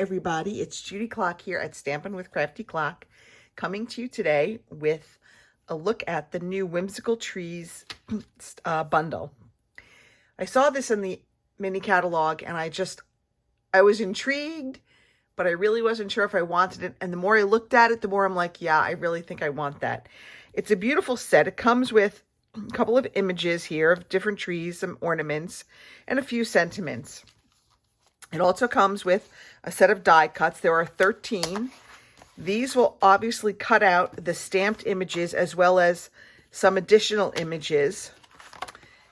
everybody, it's Judy Klock here at Stampin' with Crafty Klock, coming to you today with a look at the new Whimsical Trees bundle. I saw this in the mini catalog and I was intrigued, but I really wasn't sure if I wanted it. And the more I looked at it, the more I'm like, yeah, I really think I want that. It's a beautiful set. It comes with a couple of images here of different trees, some ornaments, and a few sentiments. It also comes with a set of die cuts. There are 13. These will obviously cut out the stamped images as well as some additional images.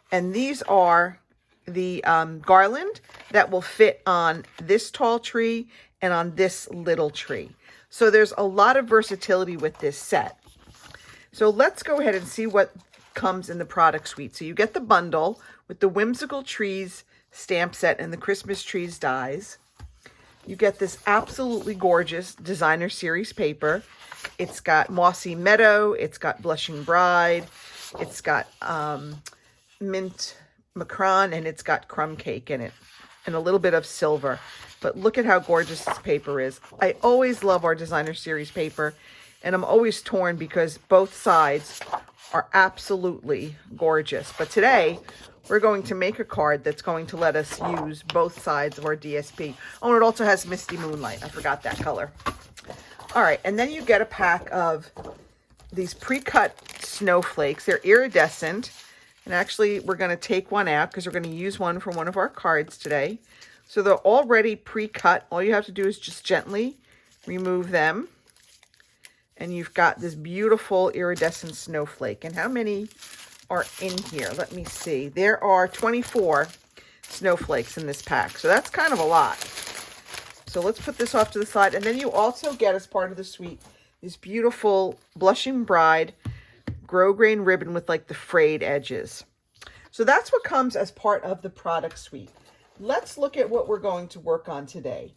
And these are the garland that will fit on this tall tree and on this little tree. So there's a lot of versatility with this set. So let's go ahead and see what comes in the product suite. So you get the bundle with the Whimsical Trees stamp set and the Christmas trees dies. You get this absolutely gorgeous designer series paper. It's got Mossy Meadow, it's got Blushing Bride, it's got mint macron, and it's got crumb cake in it, and a little bit of silver. But look at how gorgeous this paper is. I always love our designer series paper, and I'm always torn because both sides are absolutely gorgeous. But today, we're going to make a card that's going to let us use both sides of our DSP. Oh, and it also has Misty Moonlight. I forgot that color. All right, and then you get a pack of these pre-cut snowflakes. They're iridescent. And actually, we're going to take one out because we're going to use one for one of our cards today. So they're already pre-cut. All you have to do is just gently remove them. And you've got this beautiful iridescent snowflake. And how many are in here? Let me see. There are 24 snowflakes in this pack. So that's kind of a lot. So let's put this off to the side. And then you also get, as part of the suite, this beautiful Blushing Bride grosgrain ribbon with like the frayed edges. So that's what comes as part of the product suite. Let's look at what we're going to work on today.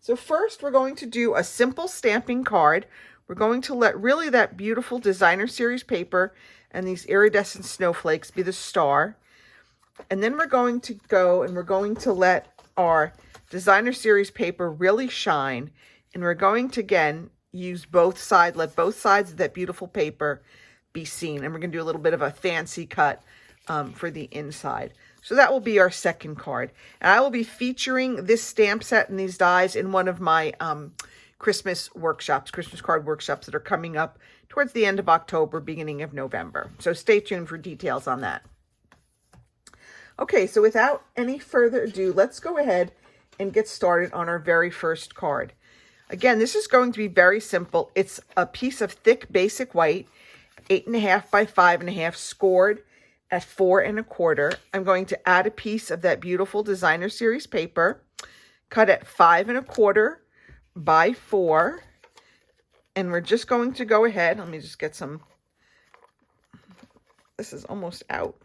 So first, we're going to do a simple stamping card. We're going to let really that beautiful designer series paper and these iridescent snowflakes be the star. And then we're going to go and we're going to let our designer series paper really shine. And we're going to, again, use both sides, let both sides of that beautiful paper be seen. And we're going to do a little bit of a fancy cut for the inside. So that will be our second card. And I will be featuring this stamp set and these dies in one of my Christmas workshops, Christmas card workshops that are coming up towards the end of October, beginning of November. So stay tuned for details on that. Okay, so without any further ado, let's go ahead and get started on our very first card. Again, this is going to be very simple. It's a piece of thick basic white, 8.5 by 5.5, scored at 4 1/4. I'm going to add a piece of that beautiful designer series paper, cut at 5 1/4 by 4, and we're just going to go ahead. Let me just get some. This is almost out.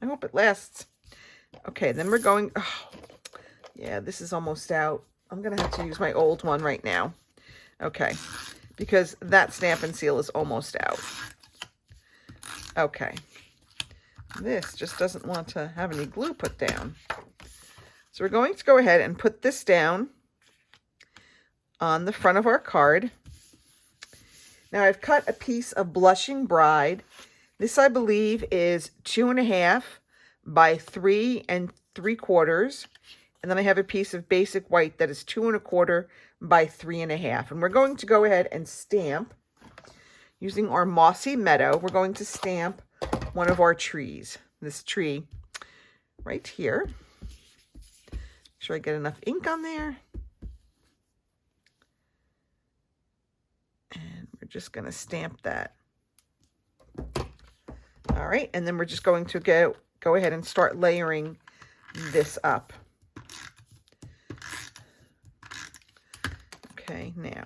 I hope it lasts. Okay, then we're going. Oh, yeah, this is almost out. I'm gonna have to use my old one right now. Okay, because that Stampin' Seal is almost out. Okay, this just doesn't want to have any glue put down. So we're going to go ahead and put this down on the front of our card. Now I've cut a piece of Blushing Bride. This, I believe, is 2.5 by 3 3/4. And then I have a piece of basic white that is 2 1/4 by 3 1/2. And we're going to go ahead and stamp using our Mossy Meadow. We're going to stamp one of our trees, this tree right here. Make sure I get enough ink on there. And we're just going to stamp that. All right, and then we're just going to go ahead and start layering this up. Okay, now.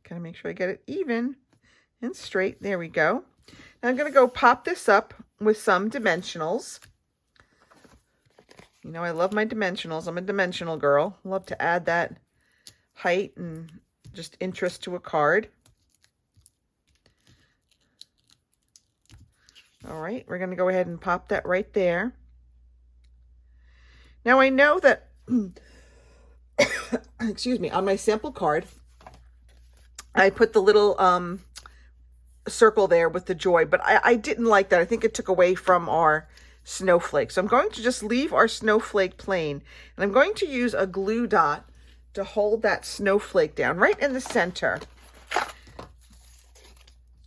Gotta make sure I get it even and straight. There we go. Now I'm going to go pop this up with some dimensionals. You know, I love my dimensionals. I'm a dimensional girl. Love to add that height and just interest to a card. All right, we're going to go ahead and pop that right there. Now I know that, excuse me, on my sample card, I put the little circle there with the joy, but I didn't like that. I think it took away from our snowflake. So I'm going to just leave our snowflake plain, and I'm going to use a glue dot to hold that snowflake down right in the center.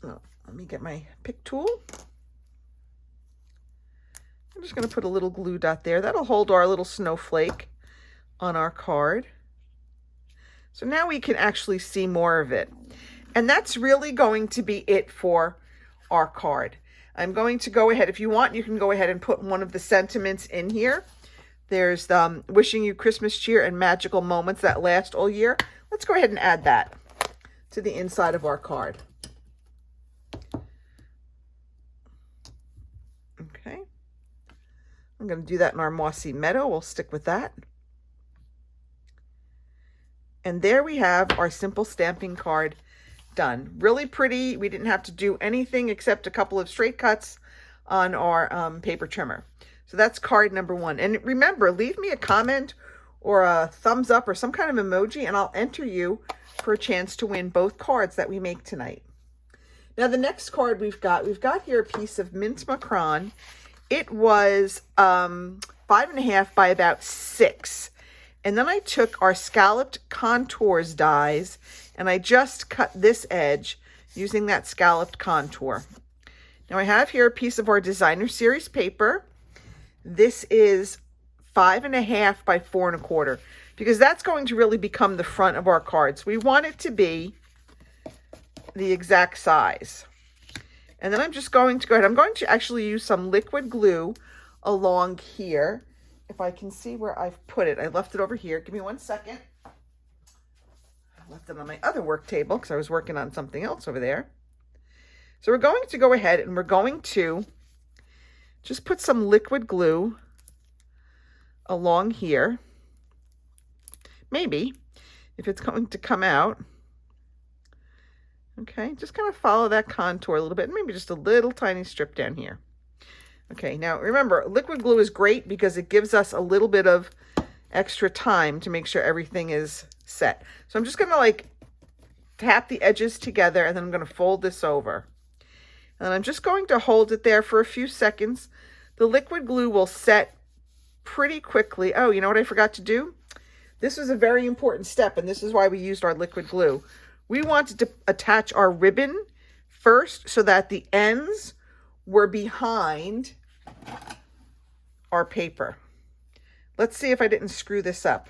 Oh, let me get my pick tool. I'm just going to put a little glue dot there. That'll hold our little snowflake on our card. So now we can actually see more of it. And that's really going to be it for our card. I'm going to go ahead, if you want, you can go ahead and put one of the sentiments in here. There's wishing you Christmas cheer and magical moments that last all year. Let's go ahead and add that to the inside of our card. Okay. I'm going to do that in our mossy meadow. We'll stick with that. And there we have our simple stamping card done. Really pretty. We didn't have to do anything except a couple of straight cuts on our paper trimmer. So that's card number 1. And remember, leave me a comment or a thumbs up or some kind of emoji, and I'll enter you for a chance to win both cards that we make tonight. Now the next card we've got here a piece of mint macron. It was 5.5 by about 6. And then I took our scalloped contours dies and I just cut this edge using that scalloped contour. Now I have here a piece of our designer series paper. This is 5.5 by 4.25 because that's going to really become the front of our cards. We want it to be the exact size. And then I'm just going to go ahead. I'm going to actually use some liquid glue along here. If I can see where I've put it. I left it over here. Give me 1 second. I left it on my other work table because I was working on something else over there. So we're going to go ahead and we're going to just put some liquid glue along here. Maybe, if it's going to come out. Okay, just kind of follow that contour a little bit. Maybe just a little tiny strip down here. Okay, now remember, liquid glue is great because it gives us a little bit of extra time to make sure everything is set. So I'm just going to like tap the edges together and then I'm going to fold this over. And I'm just going to hold it there for a few seconds. The liquid glue will set pretty quickly. Oh, you know what I forgot to do? This was a very important step, and this is why we used our liquid glue. We wanted to attach our ribbon first so that the ends were behind our paper. Let's see if I didn't screw this up.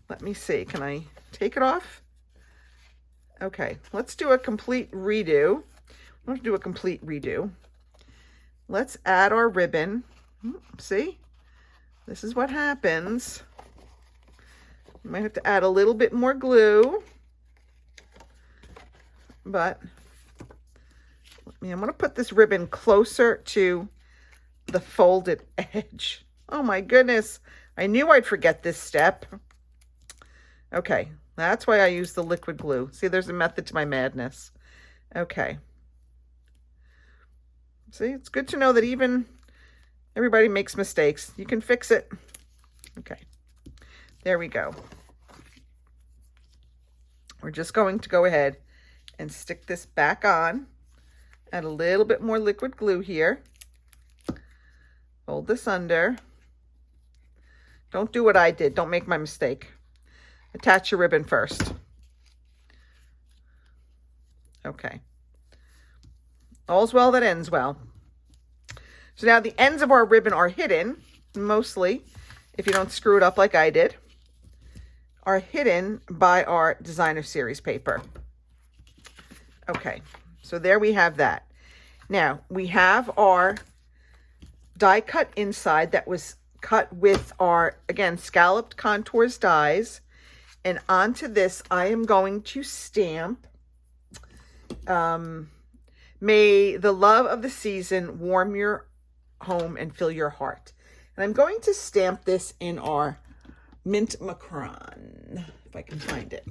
Let me see. Can I take it off? Okay, let's do a complete redo. Let's do a complete redo. Let's add our ribbon. See? This is what happens. You might have to add a little bit more glue. But I'm going to put this ribbon closer to the folded edge. Oh my goodness. I knew I'd forget this step. Okay, that's why I use the liquid glue. See, there's a method to my madness. Okay. See, it's good to know that even everybody makes mistakes. You can fix it. Okay, there we go. We're just going to go ahead and stick this back on. Add a little bit more liquid glue here. Fold this under. Don't do what I did. Don't make my mistake. Attach your ribbon first. Okay. All's well that ends well. So now the ends of our ribbon are hidden, mostly, if you don't screw it up like I did, are hidden by our designer series paper. Okay, so there we have that. Now, we have our die cut inside that was cut with our, again, scalloped contours dies. And onto this, I am going to stamp, may the love of the season warm your home and fill your heart. And I'm going to stamp this in our mint macron, if I can find it.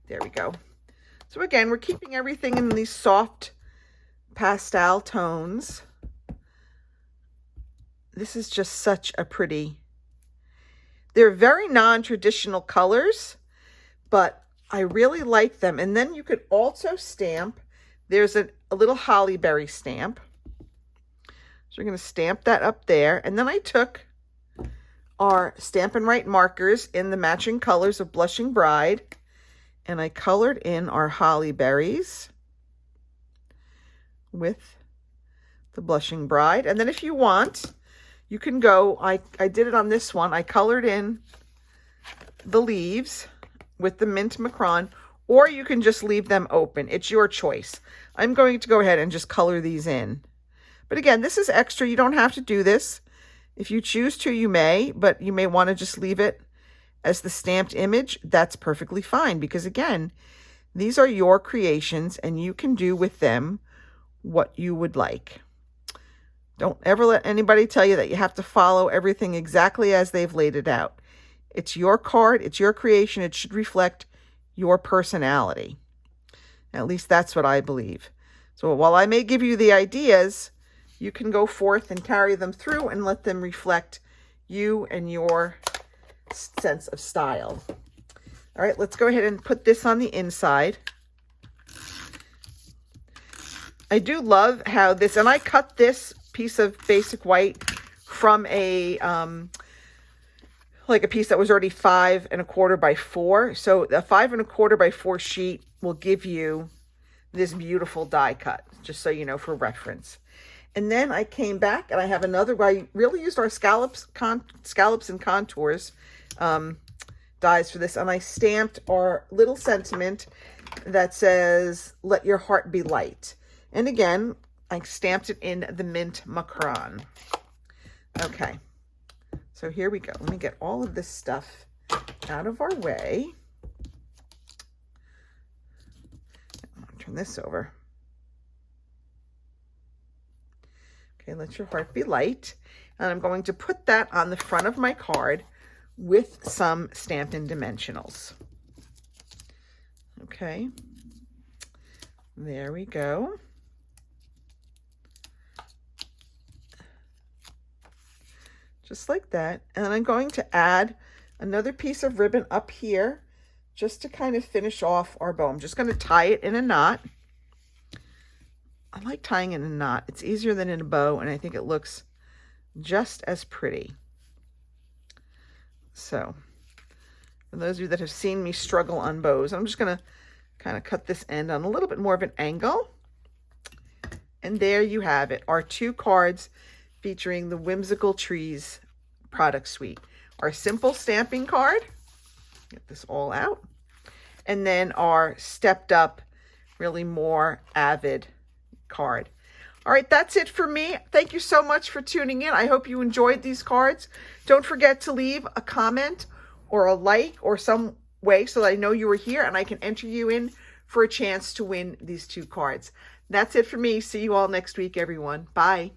There we go. So again, we're keeping everything in these soft pastel tones. This is just such a pretty, they're very non-traditional colors, but I really like them. And then you could also stamp, there's a little holly berry stamp. So we're going to stamp that up there. And then I took our Stampin' Right markers in the matching colors of Blushing Bride, and I colored in our holly berries with the Blushing Bride. And then if you want, you can go, I did it on this one. I colored in the leaves with the mint macron, or you can just leave them open. It's your choice. I'm going to go ahead and just color these in. But again, this is extra. You don't have to do this. If you choose to, you may, but you may want to just leave it as the stamped image. That's perfectly fine, because again, these are your creations and you can do with them what you would like. Don't ever let anybody tell you that you have to follow everything exactly as they've laid it out. It's your card, it's your creation, it should reflect your personality. At least that's what I believe. So while I may give you the ideas, you can go forth and carry them through and let them reflect you and your sense of style. All right, let's go ahead and put this on the inside. I do love how this, and I cut this piece of basic white from a, like a piece that was already 5 1/4 by 4. So the 5 1/4 by 4 sheet will give you this beautiful die cut, just so you know, for reference. And then I came back and I have another, I really used our scallops and contours dies for this. And I stamped our little sentiment that says, let your heart be light. And again, I stamped it in the mint macron. Okay, so here we go. Let me get all of this stuff out of our way. I'll turn this over. Okay, let your heart be light. And I'm going to put that on the front of my card with some Stampin' Dimensionals. Okay, there we go. Just like that. And I'm going to add another piece of ribbon up here just to kind of finish off our bow. I'm just going to tie it in a knot. I like tying in a knot. It's easier than in a bow, and I think it looks just as pretty. So, for those of you that have seen me struggle on bows, I'm just going to kind of cut this end on a little bit more of an angle. And there you have it, our 2 cards featuring the Whimsical Trees product suite. Our simple stamping card, get this all out, and then our stepped up, really more avid card. All right, that's it for me. Thank you so much for tuning in. I hope you enjoyed these cards. Don't forget to leave a comment or a like or some way so that I know you were here and I can enter you in for a chance to win these 2 cards. That's it for me. See you all next week, everyone. Bye.